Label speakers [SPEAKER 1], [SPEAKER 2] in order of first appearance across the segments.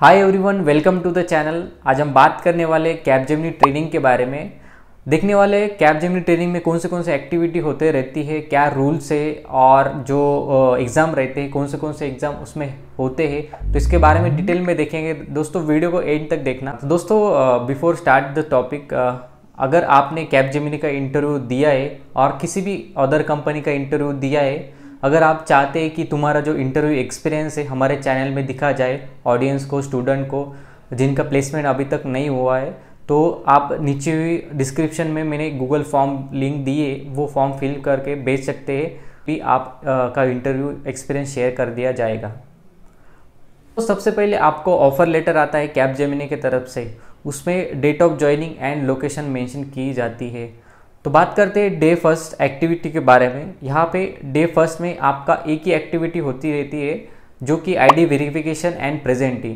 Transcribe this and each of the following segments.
[SPEAKER 1] Hi everyone, welcome to the channel. आज हम बात करने वाले कैपजेमिनी ट्रेनिंग के बारे में। देखने वाले कैपजेमिनी ट्रेनिंग में कौन से एक्टिविटी होते रहती है, क्या रूल्स है और जो एग्ज़ाम रहते हैं कौन से एग्ज़ाम उसमें होते हैं, तो इसके बारे में डिटेल में देखेंगे। दोस्तों वीडियो को एंड तक देखना। तो दोस्तों बिफोर स्टार्ट द टॉपिक, अगर आपने कैपजेमिनी का इंटरव्यू दिया है और किसी भी अदर कंपनी का इंटरव्यू दिया है, अगर आप चाहते हैं कि तुम्हारा जो इंटरव्यू एक्सपीरियंस है हमारे चैनल में दिखा जाए ऑडियंस को, स्टूडेंट को जिनका प्लेसमेंट अभी तक नहीं हुआ है, तो आप नीचे हुई डिस्क्रिप्शन में मैंने गूगल फॉर्म लिंक दिए, वो फॉर्म फिल करके भेज सकते हैं कि आप का इंटरव्यू एक्सपीरियंस शेयर कर दिया जाएगा। तो सबसे पहले आपको ऑफ़र लेटर आता है कैपजेमिनी की तरफ से, उसमें date of joining and location mention की जाती है। तो बात करते हैं डे फर्स्ट एक्टिविटी के बारे में। यहाँ पे डे फर्स्ट में आपका एक ही एक्टिविटी होती रहती है जो कि आईडी वेरिफिकेशन एंड प्रेजेंटिंग।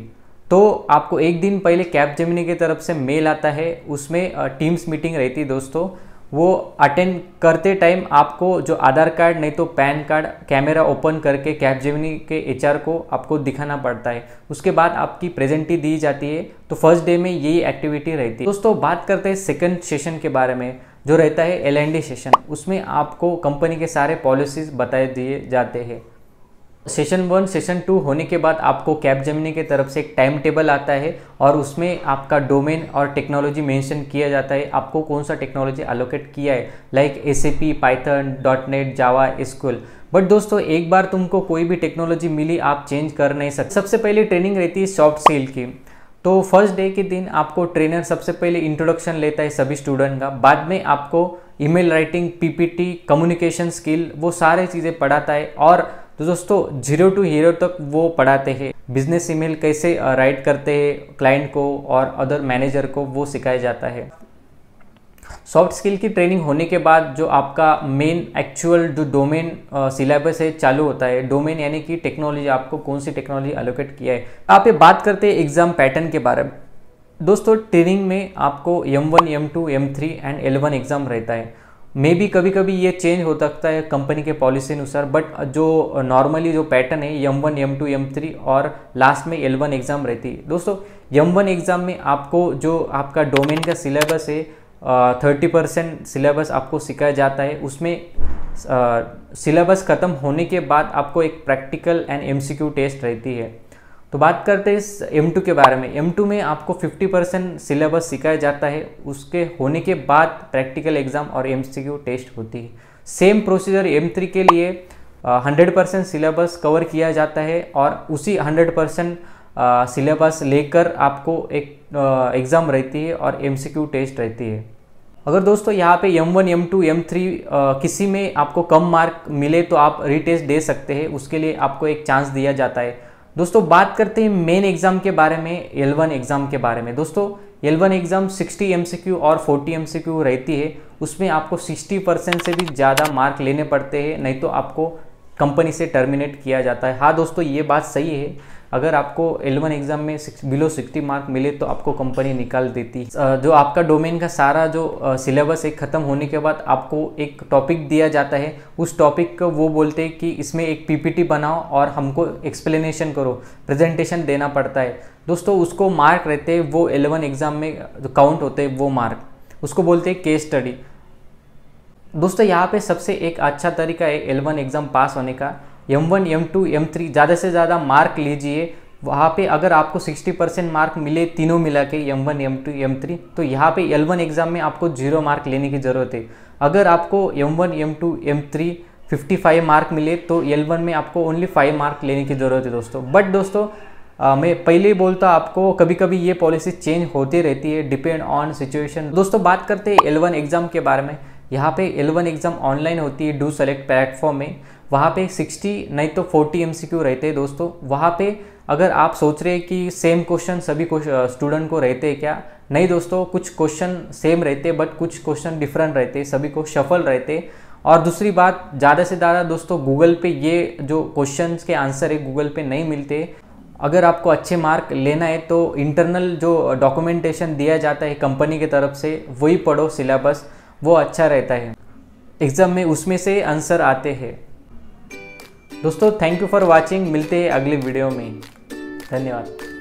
[SPEAKER 1] तो आपको एक दिन पहले कैपजेमिनी की तरफ से मेल आता है, उसमें टीम्स मीटिंग रहती है दोस्तों। वो अटेंड करते टाइम आपको जो आधार कार्ड नहीं तो पैन कार्ड कैमरा ओपन करके कैपजेमिनी के एचआर को आपको दिखाना पड़ता है। उसके बाद आपकी प्रेजेंटी दी जाती है। तो फर्स्ट डे में यही एक्टिविटी रहती है दोस्तों। बात करते हैं सेकंड सेशन के बारे में, जो रहता है L&D सेशन। उसमें आपको कंपनी के सारे पॉलिसीज बताए दिए जाते हैं। सेशन 1 सेशन 2 होने के बाद आपको कैपजेमिनी की तरफ से एक टाइम टेबल आता है और उसमें आपका डोमेन और टेक्नोलॉजी मेंशन किया जाता है, आपको कौन सा टेक्नोलॉजी एलोकेट किया है, like SAP, Python, .NET, Java, SQL। But दोस्तों एक बार तुमको कोई भी टेक्नोलॉजी मिली आप चेंज कर नहीं सकते। सबसे पहले ट्रेनिंग रहती है सॉफ्ट स्किल की। तो फर्स्ट डे के दिन आपको ट्रेनर सबसे पहले इंट्रोडक्शन लेता है सभी स्टूडेंट का, बाद में आपको email writing, PPT, communication skill, वो सारे चीज़ें पढ़ाता है। और तो दोस्तों 0 to हीरो तक वो पढ़ाते हैं। बिजनेस ईमेल कैसे राइट करते हैं क्लाइंट को और अदर मैनेजर को, वो सिखाया जाता है। सॉफ्ट स्किल की ट्रेनिंग होने के बाद जो आपका मेन एक्चुअल जो डोमेन सिलेबस है चालू होता है। डोमेन यानी कि टेक्नोलॉजी, आपको कौन सी टेक्नोलॉजी एलोकेट किया है। आप ये बात करते हैं एग्जाम पैटर्न के बारे में। दोस्तों ट्रेनिंग में आपको M1, M2, M3 and L1 exam रहता है। मे भी कभी कभी ये चेंज हो सकता है कंपनी के पॉलिसी अनुसार, बट जो नॉर्मली जो पैटर्न है M1, M2, M3 और लास्ट में L1 एग्ज़ाम रहती है। दोस्तों M1 एग्ज़ाम में आपको जो आपका डोमेन का सिलेबस है 30% सिलेबस आपको सिखाया जाता है। उसमें सिलेबस ख़त्म होने के बाद आपको एक प्रैक्टिकल एंड MCQ टेस्ट रहती है। तो बात करते हैं M2 के बारे में। M2 में आपको 50% सिलेबस सिखाया जाता है, उसके होने के बाद प्रैक्टिकल एग्ज़ाम और MCQ टेस्ट होती है। सेम प्रोसीजर M3 के लिए 100% सिलेबस कवर किया जाता है और उसी 100% सिलेबस लेकर आपको एक एग्ज़ाम रहती है और MCQ टेस्ट रहती है। अगर दोस्तों यहाँ पे M1, M2, M3 किसी में आपको कम मार्क मिले तो आप रीटेस्ट दे सकते हैं, उसके लिए आपको एक चांस दिया जाता है। दोस्तों बात करते हैं मेन एग्ज़ाम के बारे में, L1 एग्ज़ाम के बारे में। दोस्तों L1 एग्ज़ाम 60 MCQ और 40 MCQ रहती है। उसमें आपको 60% से भी ज़्यादा मार्क लेने पड़ते हैं, नहीं तो आपको कंपनी से टर्मिनेट किया जाता है। हाँ दोस्तों ये बात सही है, अगर आपको L1 एग्ज़ाम में बिलो 60 मार्क मिले तो आपको कंपनी निकाल देती है। जो आपका डोमेन का सारा जो सिलेबस है ख़त्म होने के बाद आपको एक टॉपिक दिया जाता है। उस टॉपिक को वो बोलते हैं कि इसमें एक PPT बनाओ और हमको एक्सप्लेनेशन करो, प्रेजेंटेशन देना पड़ता है। दोस्तों उसको मार्क रहते हैं, वो L1 एग्ज़ाम में जो काउंट होते हैं वो मार्क, उसको बोलते हैं केस स्टडी। दोस्तों यहाँ पे सबसे एक अच्छा तरीका है L1 एग्ज़ाम पास होने का, M1, M2, M3 ज़्यादा से ज़्यादा मार्क लीजिए। वहाँ पे अगर आपको 60% मार्क मिले तीनों मिला के M1, M2, M3, तो यहाँ पे L1 एग्ज़ाम में आपको 0 मार्क लेने की ज़रूरत है। अगर आपको M1, M2, M3 55 मार्क मिले तो L1 में आपको ओनली 5 मार्क लेने की ज़रूरत है दोस्तों। बट दोस्तों मैं पहले ही बोलता आपको कभी कभी ये पॉलिसी चेंज होती रहती है, डिपेंड ऑन सिचुएशन। दोस्तों बात करते हैं L1 एग्ज़ाम के बारे में। यहाँ पे L1 एग्ज़ाम ऑनलाइन होती है डू सेलेक्ट प्लेटफॉर्म में। वहाँ पे 60 नहीं तो 40 MCQ रहते हैं दोस्तों। वहाँ पे अगर आप सोच रहे हैं कि सेम क्वेश्चन सभी स्टूडेंट को रहते हैं क्या, नहीं दोस्तों, कुछ क्वेश्चन सेम रहते हैं बट कुछ क्वेश्चन डिफरेंट रहते हैं, सभी को शफल रहते हैं। और दूसरी बात, ज़्यादा से ज़्यादा दोस्तों गूगल पे ये जो क्वेश्चन के आंसर है गूगल पे नहीं मिलते। अगर आपको अच्छे मार्क लेना है तो इंटरनल जो डॉक्यूमेंटेशन दिया जाता है कंपनी की तरफ से वही पढ़ो, सिलेबस वो अच्छा रहता है। एग्ज़ाम में उसमें से आंसर आते हैं। दोस्तों थैंक यू फॉर वॉचिंग, मिलते हैं अगले वीडियो में। धन्यवाद।